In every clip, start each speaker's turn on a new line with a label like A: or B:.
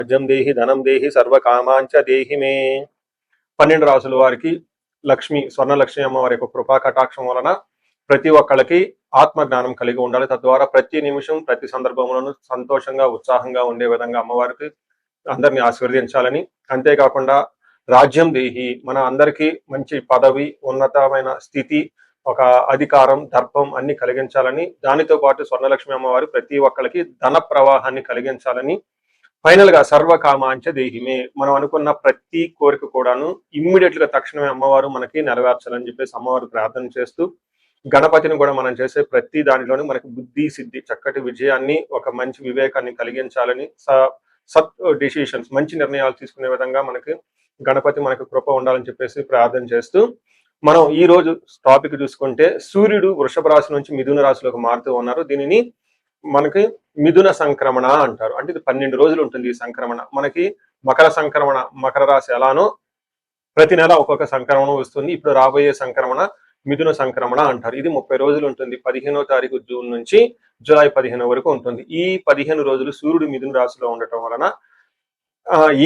A: రాజ్యం దేహి ధనం దేహి సర్వకామాంచ దేహి మే. 12 రాసుల వారికి లక్ష్మి స్వర్ణలక్ష్మి అమ్మవారి యొక్క కృపా కటాక్షం వలన ప్రతి ఒక్కళ్ళకి ఆత్మజ్ఞానం కలిగి ఉండాలి. తద్వారా ప్రతి నిమిషం ప్రతి సందర్భంలోనూ సంతోషంగా ఉత్సాహంగా ఉండే విధంగా అమ్మవారికి అందరినీ ఆశీర్వదించాలని, అంతేకాకుండా రాజ్యం దేహి మన అందరికీ మంచి పదవి, ఉన్నతమైన స్థితి, ఒక అధికారం, దర్పం అన్ని కలిగించాలని, దానితో పాటు స్వర్ణలక్ష్మి అమ్మవారు ప్రతి ఒక్కరికి ధన ప్రవాహాన్ని కలిగించాలని, ఫైనల్ గా సర్వకామాంచ దేహిమే మనం అనుకున్న ప్రతి కోరిక కూడాను ఇమ్మీడియట్ గా తక్షణమే అమ్మవారు మనకి నెరవేర్చాలని చెప్పేసి అమ్మవారు ప్రార్థన చేస్తూ, గణపతిని కూడా మనం చేసే ప్రతి దానిలోనూ మనకి బుద్ధి సిద్ధి చక్కటి విజయాన్ని, ఒక మంచి వివేకాన్ని కలిగించాలని, సత్ డిసిషన్స్ మంచి నిర్ణయాలు తీసుకునే విధంగా మనకి గణపతి మనకు కృప ఉండాలని చెప్పేసి ప్రార్థన చేస్తూ, మనం ఈ రోజు టాపిక్ చూసుకుంటే సూర్యుడు వృషభ రాశి నుంచి మిథున రాశిలోకి మారుతూ ఉన్నారు. దీనిని మనకి మిథున సంక్రమణ అంటారు. అంటే ఇది 12 రోజులు ఉంటుంది ఈ సంక్రమణ. మనకి మకర సంక్రమణ, మకర రాశి ఎలానో ప్రతి నెల ఒక్కొక్క సంక్రమణ వస్తుంది. ఇప్పుడు రాబోయే సంక్రమణ మిథున సంక్రమణ అంటారు. ఇది 30 రోజులు ఉంటుంది. 15వ తారీఖు జూన్ నుంచి జూలై 15 వరకు ఉంటుంది. ఈ 15 రోజులు సూర్యుడు మిథున రాశిలో ఉండటం వలన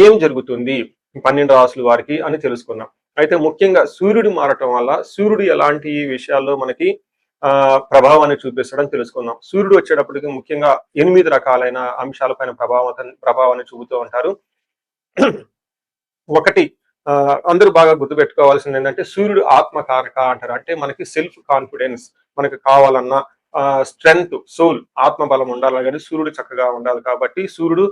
A: ఏం జరుగుతుంది 12 రాశుల వారికి అని తెలుసుకున్నాం. అయితే ముఖ్యంగా సూర్యుడు మారటం వల్ల సూర్యుడు ఎలాంటి విషయాల్లో మనకి ప్రభావాన్ని చూపిస్తాడని తెలుసుకుందాం. సూర్యుడు వచ్చేటప్పటికి ముఖ్యంగా 8 రకాలైన అంశాలపైన ప్రభావాన్ని చూపుతూ ఉంటారు. ఒకటి అందరూ బాగా గుర్తుపెట్టుకోవాల్సింది ఏంటంటే సూర్యుడు ఆత్మకారక అంటారు. అంటే మనకి సెల్ఫ్ కాన్ఫిడెన్స్ మనకి కావాలన్నా, స్ట్రెంగ్త్, సోల్, ఆత్మబలం ఉండాలి కానీ సూర్యుడు చక్కగా ఉండాలి. కాబట్టి సూర్యుడు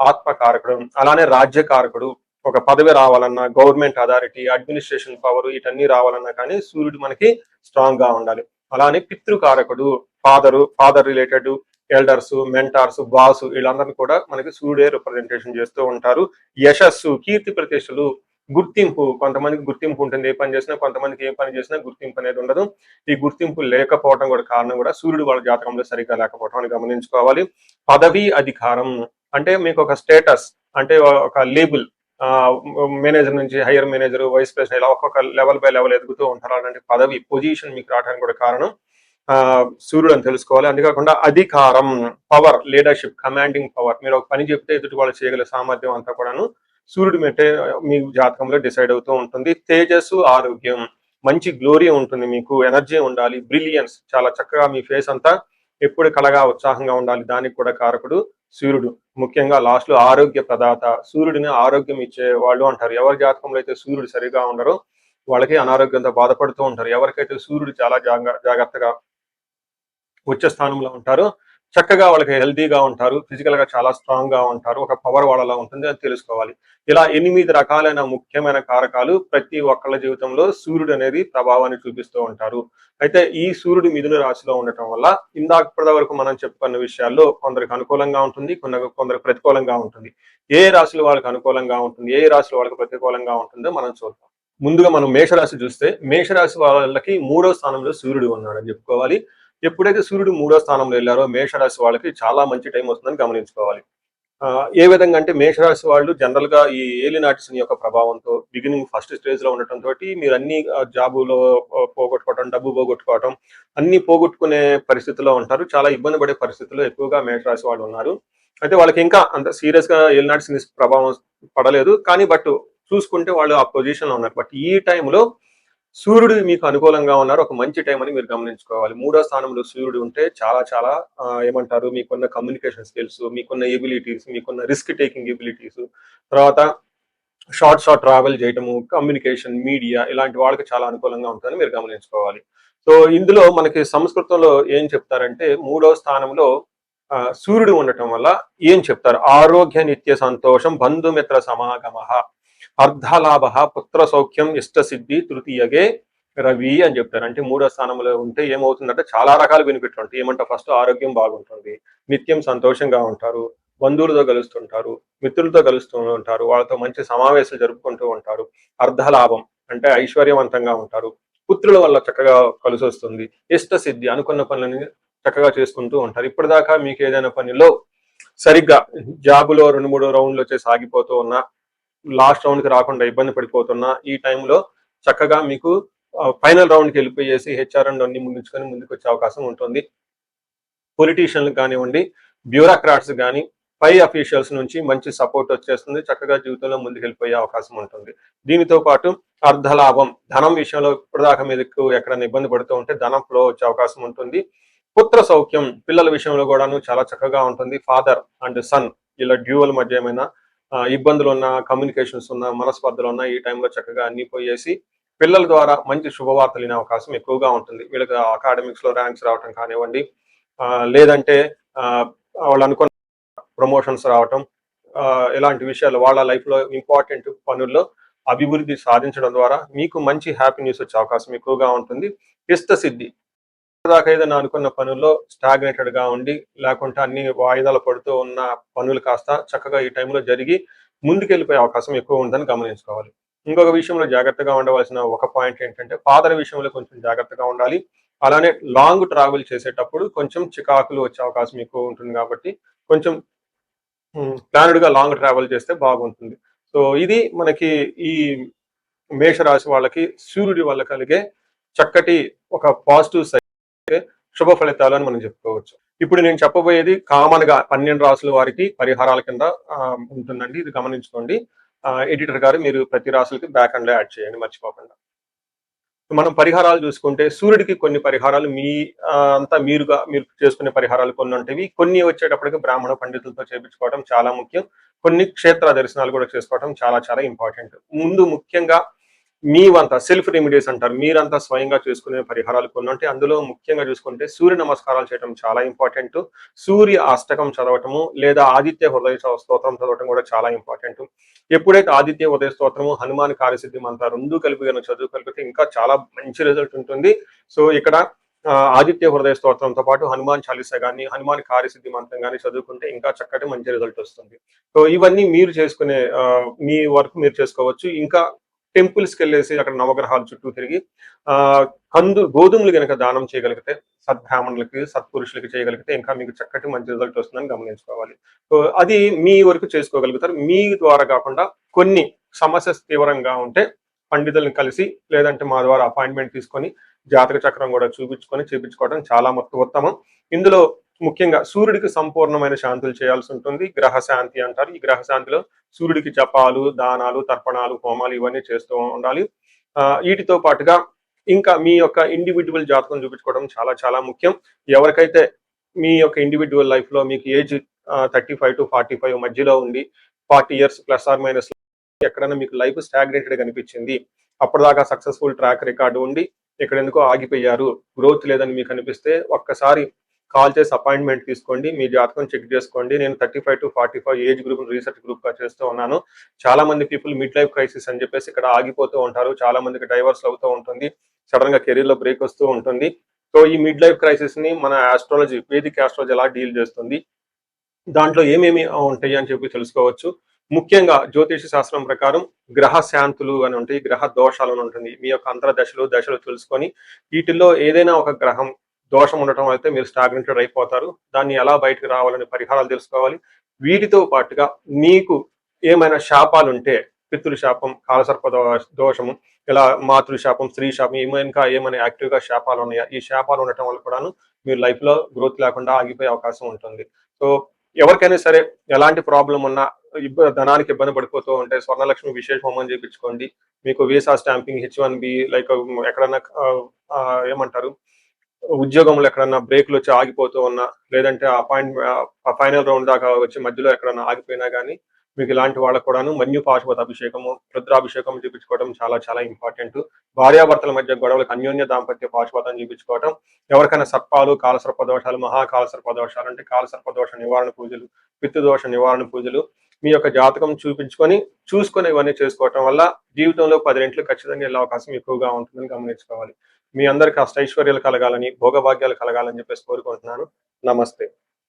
A: ఆత్మకారకుడు. అలానే రాజ్యకారకుడు. ఒక పదవి రావాలన్నా, గవర్నమెంట్ అథారిటీ, అడ్మినిస్ట్రేషన్ పవర్ వీటన్ని రావాలన్నా కానీ సూర్యుడు మనకి స్ట్రాంగ్ గా ఉండాలి. అలానే పితృకారకుడు, father related elders, mentors, boss వీళ్ళందరినీ కూడా మనకి సూర్యుడే రిప్రజెంటేషన్ చేస్తూ ఉంటారు. యశస్సు, కీర్తి ప్రతిష్టలు, గుర్తింపు, కొంతమందికి గుర్తింపు ఉంటుంది ఏ పని చేసినా, కొంతమందికి ఏ పని చేసినా గుర్తింపు అనేది ఉండదు. ఈ గుర్తింపు లేకపోవడం కూడా కారణం కూడా సూర్యుడు వాళ్ళ జాతకంలో సరిగ్గా లేకపోవడం అని గమనించుకోవాలి. పదవి, అధికారం అంటే మీకు ఒక స్టేటస్, అంటే ఒక లేబుల్, మేనేజర్ నుంచి హైయర్ మేనేజర్, వైస్ ప్రెసిడెంట్, ఇలా ఒక్కొక్క లెవెల్ బై లెవెల్ ఎదుగుతూ ఉంటారు. అలాంటి పదవి, పొజిషన్ మీకు రావడానికి కూడా కారణం సూర్యుడు అని తెలుసుకోవాలి. అంతేకాకుండా అధికారం, పవర్, లీడర్షిప్, కమాండింగ్ పవర్, మీరు ఒక పని చెప్తే ఎదుటి వాళ్ళు చేయగల సామర్థ్యం అంతా కూడాను సూర్యుడు మెట్టే మీ జాతకంలో డిసైడ్ అవుతూ ఉంటుంది. తేజస్సు, ఆరోగ్యం, మంచి గ్లోరీ ఉంటుంది, మీకు ఎనర్జీ ఉండాలి, బ్రిలియన్స్, చాలా చక్కగా మీ ఫేస్ అంతా ఎప్పుడు కళగా ఉత్సాహంగా ఉండాలి. దానికి కూడా కారకుడు సూర్యుడు. ముఖ్యంగా లాస్ట్ లో ఆరోగ్య ప్రదాత, సూర్యుడిని ఆరోగ్యం ఇచ్చే వాళ్ళు అంటారు. ఎవరి జాతకంలో అయితే సూర్యుడు సరిగా ఉండరో వాళ్ళకి అనారోగ్యంతో బాధపడుతూ ఉంటారు. ఎవరికైతే సూర్యుడు చాలా జాగ్రత్తగా ఉచ్చ స్థానంలో ఉంటారో చక్కగా వాళ్ళకి హెల్తీగా ఉంటారు, ఫిజికల్ గా చాలా స్ట్రాంగ్ గా ఉంటారు, ఒక పవర్ వాళ్ళలా ఉంటుంది అని తెలుసుకోవాలి. ఇలా 8 రకాలైన ముఖ్యమైన కారకాలు ప్రతి ఒక్కళ్ళ జీవితంలో సూర్యుడు అనేది ప్రభావాన్ని చూపిస్తూ ఉంటారు. అయితే ఈ సూర్యుడు మిథున రాశిలో ఉండటం వల్ల ఇప్పటి వరకు మనం చెప్పుకున్న విషయాల్లో కొందరికి అనుకూలంగా ఉంటుంది, కొందరికి ప్రతికూలంగా ఉంటుంది. ఏ రాశులు వాళ్ళకి అనుకూలంగా ఉంటుంది, ఏ రాశులు వాళ్ళకి ప్రతికూలంగా ఉంటుందో మనం చూద్దాం. ముందుగా మనం మేషరాశి చూస్తే, మేషరాశి వాళ్ళకి 3వ స్థానంలో సూర్యుడు ఉన్నాడని చెప్పుకోవాలి. ఎప్పుడైతే సూర్యుడు 3వ స్థానంలో వెళ్ళారో మేషరాశి వాళ్ళకి చాలా మంచి టైం వస్తుందని గమనించుకోవాలి. ఏ విధంగా అంటే మేషరాశి వాళ్ళు జనరల్ గా ఈ ఏలినాటి శని యొక్క ప్రభావంతో బిగినింగ్ ఫస్ట్ స్టేజ్ లో ఉండటం తోటి మీరు అన్ని జాబులో పోగొట్టుకోవటం, డబ్బు పోగొట్టుకోవటం, అన్ని పోగొట్టుకునే పరిస్థితిలో ఉంటారు. చాలా ఇబ్బంది పడే పరిస్థితుల్లో ఎక్కువగా మేషరాశి వాళ్ళు ఉన్నారు. అయితే వాళ్ళకి ఇంకా అంత సీరియస్ గా ఏలినాటి శని ప్రభావం పడలేదు, కానీ బట్ చూసుకుంటే వాళ్ళు ఆ పొజిషన్ లో ఉన్నారు. బట్ ఈ టైంలో సూర్యుడు మీకు అనుకూలంగా ఉన్నారు, ఒక మంచి టైం అని మీరు గమనించుకోవాలి. 3వ స్థానంలో సూర్యుడు ఉంటే చాలా చాలా ఏమంటారు, మీకున్న కమ్యూనికేషన్ స్కిల్స్, మీకున్న ఎబిలిటీస్, మీకున్న రిస్క్ టేకింగ్ ఎబిలిటీస్, తర్వాత షార్ట్ ట్రావెల్ చేయటము, కమ్యూనికేషన్, మీడియా ఇలాంటి వాళ్ళకి చాలా అనుకూలంగా ఉంటుందని మీరు గమనించుకోవాలి. సో ఇందులో మనకి సంస్కృతంలో ఏం చెప్తారంటే 3వ స్థానంలో సూర్యుడు ఉండటం వల్ల ఏం చెప్తారు, ఆరోగ్య నిత్య సంతోషం, బంధుమిత్ర సమాగమ, అర్ధలాభ, పుత్ర సౌఖ్యం, ఇష్ట సిద్ధి, తృతీయగే రవి అని చెప్తారు. అంటే 3వ స్థానంలో ఉంటే ఏమవుతుందంటే చాలా రకాల బెనిఫిట్లు ఉంటాయి. ఏమంటే ఫస్ట్ ఆరోగ్యం బాగుంటుంది, నిత్యం సంతోషంగా ఉంటారు, బంధువులతో కలుస్తుంటారు, మిత్రులతో కలుస్తూ ఉంటారు, వాళ్ళతో మంచి సమావేశాలు జరుపుకుంటూ ఉంటారు. అర్ధలాభం అంటే ఐశ్వర్యవంతంగా ఉంటారు, పుత్రుల వల్ల చక్కగా కలిసి వస్తుంది, ఇష్ట సిద్ధి అనుకున్న పనులని చక్కగా చేసుకుంటూ ఉంటారు. ఇప్పటిదాకా మీకు ఏదైనా పనిలో సరిగ్గా జాబులో 2-3 రౌండ్లు వచ్చేసి ఆగిపోతూ ఉన్నా, లాస్ట్ రౌండ్ కి రాకుండా ఇబ్బంది పడిపోతున్నా, ఈ టైంలో చక్కగా మీకు ఫైనల్ రౌండ్ కి వెళ్ళిపోయేసి హెచ్ఆర్ అన్ని ముందుకు వచ్చే అవకాశం ఉంటుంది. పొలిటీషియన్లకు కానివ్వండి, బ్యూరోక్రాట్స్ కానీ, పై అఫీషియల్స్ నుంచి మంచి సపోర్ట్ వచ్చేస్తుంది, చక్కగా జీవితంలో ముందుకెళ్ళిపోయే అవకాశం ఉంటుంది. దీనితో పాటు అర్ధలాభం, ధనం విషయంలో ఇప్పటిదాకా మీకు ఎక్కడైనా ఇబ్బంది పడుతూ ఉంటే ధనం ఫ్లో వచ్చే అవకాశం ఉంటుంది. పుత్ర సౌఖ్యం, పిల్లల విషయంలో కూడాను చాలా చక్కగా ఉంటుంది. ఫాదర్ అండ్ సన్ ఇలా డ్యూయల్ మధ్య ఏమైనా ఇబ్బందులు ఉన్న, కమ్యూనికేషన్స్ ఉన్న, మనస్పర్ధలు ఉన్న ఈ టైంలో చక్కగా అన్ని పోయేసి పిల్లల ద్వారా మంచి శుభవార్తలు వినే అవకాశం ఎక్కువగా ఉంటుంది. వీళ్ళకి అకాడమిక్స్ లో ర్యాంక్స్ రావటం కానివ్వండి, లేదంటే వాళ్ళు అనుకున్న ప్రమోషన్స్ రావటం, ఇలాంటి విషయాలు వాళ్ళ లైఫ్ లో ఇంపార్టెంట్ పనుల్లో అభివృద్ధి సాధించడం ద్వారా మీకు మంచి హ్యాపీ న్యూస్ వచ్చే అవకాశం ఎక్కువగా ఉంటుంది. ఇష్టసిద్ధి, దాకా ఏదైనా అనుకున్న పనుల్లో స్టాగ్నేటెడ్ గా ఉండి లేకుంటే అన్ని వాయిదాలు పడుతూ ఉన్న పనులు కాస్త చక్కగా ఈ టైంలో జరిగి ముందుకెళ్ళిపోయే అవకాశం ఎక్కువ ఉందని గమనించుకోవాలి. ఇంకొక విషయంలో జాగ్రత్తగా ఉండవలసిన ఒక పాయింట్ ఏంటంటే ఫాదర్ విషయంలో కొంచెం జాగ్రత్తగా ఉండాలి. అలానే లాంగ్ ట్రావెల్ చేసేటప్పుడు కొంచెం చికాకులు వచ్చే అవకాశం ఎక్కువ ఉంటుంది కాబట్టి కొంచెం ప్లాన్డ్ గా లాంగ్ ట్రావెల్ చేస్తే బాగుంటుంది. సో ఇది మనకి ఈ మేషరాశి వాళ్ళకి సూర్యుడి వల్ల కలిగే చక్కటి ఒక పాజిటివ్ సైడ్, శుభ ఫలితాలు అని మనం చెప్పుకోవచ్చు. ఇప్పుడు నేను చెప్పబోయేది కామన్ గా 12 రాసుల వారికి పరిహారాల కింద ఉంటుందండి, ఇది గమనించుకోండి. ఎడిటర్ గారు మీరు ప్రతి రాసులకి బ్యాక్ అండ్ లో యాడ్ చేయండి మర్చిపోకుండా. మనం పరిహారాలు చూసుకుంటే సూర్యుడికి కొన్ని పరిహారాలు మీరు చేసుకునే పరిహారాలు కొన్ని ఉంటాయి. కొన్ని వచ్చేటప్పటికి బ్రాహ్మణ పండితులతో చేయించుకోవడం చాలా ముఖ్యం. కొన్ని క్షేత్ర దర్శనాలు కూడా చేసుకోవడం చాలా చాలా ఇంపార్టెంట్. ముందు ముఖ్యంగా మీవంతా సెల్ఫ్ రెమెడీస్ అంటారు, మీరంతా స్వయంగా చేసుకునే పరిహారాలు కొన్ని ఉంటాయి. అందులో ముఖ్యంగా చూసుకుంటే సూర్య నమస్కారాలు చేయడం చాలా ఇంపార్టెంట్. సూర్య అష్టకం చదవటము లేదా ఆదిత్య హృదయ స్తోత్రం చదవటం కూడా చాలా ఇంపార్టెంట్. ఎప్పుడైతే ఆదిత్య ఉదయ స్తోత్రము, హనుమాన్ కార్యసిద్ధి మంత్ర రెండు కలిపి చదువుకలిపితే ఇంకా చాలా మంచి రిజల్ట్ ఉంటుంది. సో ఇక్కడ ఆదిత్య హృదయ స్తోత్రంతో పాటు హనుమాన్ చాలీసా కానీ, హనుమాన్ కార్యసిద్ధి మంత్రం కానీ చదువుకుంటే ఇంకా చక్కటి మంచి రిజల్ట్ వస్తుంది. సో ఇవన్నీ మీరు చేసుకునే మీ వరకు మీరు చేసుకోవచ్చు. ఇంకా టెంపుల్స్కి వెళ్ళేసి అక్కడ నవగ్రహాల చుట్టూ తిరిగి గోధుమలు కనుక దానం చేయగలిగితే, సద్బ్రాహ్మణులకి సత్పురుషులకి చేయగలిగితే ఇంకా మీకు చక్కటి మంచి రిజల్ట్ వస్తుందని గమనించుకోవాలి. సో అది మీ వరకు చేసుకోగలుగుతారు. మీ ద్వారా కాకుండా కొన్ని సమస్య తీవ్రంగా ఉంటే పండితులను కలిసి లేదంటే మా ద్వారా అపాయింట్మెంట్ తీసుకొని జాతక చక్రం కూడా చేపించుకోవడం చాలా ఉత్తమం. ఇందులో ముఖ్యంగా సూర్యుడికి సంపూర్ణమైన శాంతులు చేయాల్సి ఉంటుంది. గ్రహ శాంతి అంటారు. ఈ గ్రహ శాంతిలో సూర్యుడికి జపాలు, దానాలు, తర్పణాలు, హోమాలు ఇవన్నీ చేస్తూ ఉండాలి. వీటితో పాటుగా ఇంకా మీ యొక్క ఇండివిజువల్ జాతకం చూపించుకోవడం చాలా చాలా ముఖ్యం. ఎవరికైతే మీ యొక్క ఇండివిజువల్ లైఫ్ లో మీకు ఏజ్ 35 to 45 మధ్యలో ఉండి 40 years ప్లస్ ఆర్ మైనస్ ఎక్కడైనా మీకు లైఫ్ స్టాగ్నేటెడ్ కనిపించింది, అప్పటిదాకా సక్సెస్ఫుల్ ట్రాక్ రికార్డు ఉండి ఇక్కడ ఎందుకో ఆగిపోయారు, గ్రోత్ లేదని మీకు అనిపిస్తే ఒక్కసారి కాల్ చేసి అపాయింట్మెంట్ తీసుకోండి, మీ జాతకం చెక్ చేసుకోండి. నేను 35 to 45 age group research group గా చేస్తూ ఉన్నాను. చాలా మంది పీపుల్ మిడ్ లైఫ్ క్రైసిస్ అని చెప్పేసి ఇక్కడ ఆగిపోతూ ఉంటారు. చాలా మందికి డైవర్స్ అవుతూ ఉంటుంది, సడన్ గా కెరీర్ లో బ్రేక్ వస్తూ ఉంటుంది. సో ఈ మిడ్ లైఫ్ క్రైసిస్ ని మన ఆస్ట్రాలజీ, వేదిక్ ఆస్ట్రాలజీ ఎలా డీల్ చేస్తుంది, దాంట్లో ఏమేమి ఉంటాయి అని చెప్పి తెలుసుకోవచ్చు. ముఖ్యంగా జ్యోతిష శాస్త్రం ప్రకారం గ్రహ శాంతులు అని ఉంటాయి, గ్రహ దోషాలు అని ఉంటుంది. మీ యొక్క దశలు తెలుసుకొని వీటిల్లో ఏదైనా ఒక గ్రహం దోషం ఉండటం అయితే మీరు స్టాగ్నేటెడ్ అయిపోతారు. దాన్ని ఎలా బయటకు రావాలని పరిహారాలు తెలుసుకోవాలి. వీటితో పాటుగా మీకు ఏమైనా శాపాలు ఉంటే, పితృశాపం, కాలసర్ప దోషము, ఇలా మాతృశాపం, స్త్రీ శాపం, ఏమైనా యాక్టివ్ గా శాపాలు ఉన్నాయా, ఈ శాపాలు ఉండటం వల్ల కూడాను మీరు లైఫ్ లో గ్రోత్ లేకుండా ఆగిపోయే అవకాశం ఉంటుంది. సో ఎవరికైనా సరే ఎలాంటి ప్రాబ్లం ఉన్నా, ధనానికి ఇబ్బంది పడిపోతూ ఉంటే స్వర్ణలక్ష్మి విశేష హోమం చేయించుకోండి. మీకు వీసా స్టాంపింగ్, H1B, లైక్ ఎక్కడన్నా ఏమంటారు ఉద్యోగంలో ఎక్కడన్నా బ్రేక్లు వచ్చి ఆగిపోతూ ఉన్నా, లేదంటే ఫైనల్ రౌండ్ దాకా వచ్చి మధ్యలో ఎక్కడన్నా ఆగిపోయినా కానీ మీకు ఇలాంటి వాళ్ళకు కూడాను మన్యు పాశుపత అభిషేకము, రుద్రాభిషేకం చూపించుకోవడం చాలా చాలా ఇంపార్టెంట్. భార్యాభర్తల మధ్య గొడవలకు అన్యోన్య దాంపత్య పాశుపతం చూపించుకోవడం. ఎవరికైనా సర్పాలు, కాలసర్ప దోషాలు, మహాకాలసర్ప దోషాలు అంటే కాలసర్ప దోష నివారణ పూజలు, పితృదోష నివారణ పూజలు మీ యొక్క జాతకం చూసుకొని ఇవన్నీ చేసుకోవటం వల్ల జీవితంలో 10 రెట్లు ఖచ్చితంగా వెళ్ళే అవకాశం ఎక్కువగా ఉంటుందని గమనించుకోవాలి. మీ అందరికీ అష్టైశ్వర్యాలు కలగాలని, భోగభాగ్యాలు కలగాలని చెప్పేసి కోరుకుంటున్నాను. నమస్తే.